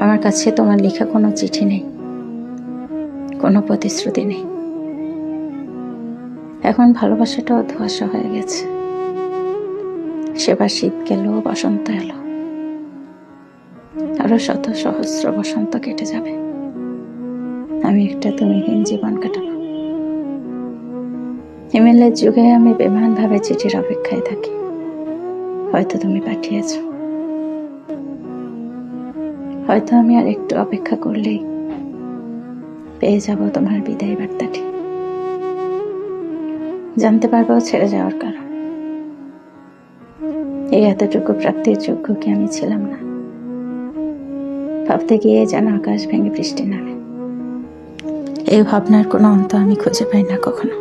আমার কাছে তোমার লেখা কোনো চিঠি নেই, কোনো প্রতিশ্রুতি নেই। এখন ভালোবাসাটাও ধোঁয়াশা হয়ে গেছে। সেবার শীত গেল, বসন্ত এলো, আরো শত সহস্র বসন্ত কেটে যাবে। আমি একটা তুমিহীন জীবন কাটাবো। ইমেলের যুগে আমি বেমানভাবে চিঠির অপেক্ষায় থাকি। হয়তো তুমি পাঠিয়েছ, হয়তো আমি আর একটু অপেক্ষা করলেই পেয়ে যাব তোমার বিদায় বার্তাটি। জানতে পারবো ছেড়ে যাওয়ার কারণ। এই এতটুকু প্রাপ্তির যোগ্য কি আমি ছিলাম না? ভাবতে গিয়ে যেন আকাশ ভেঙে বৃষ্টি নামে। এই ভাবনার কোনো অন্ত আমি খুঁজে পাই না কখনো।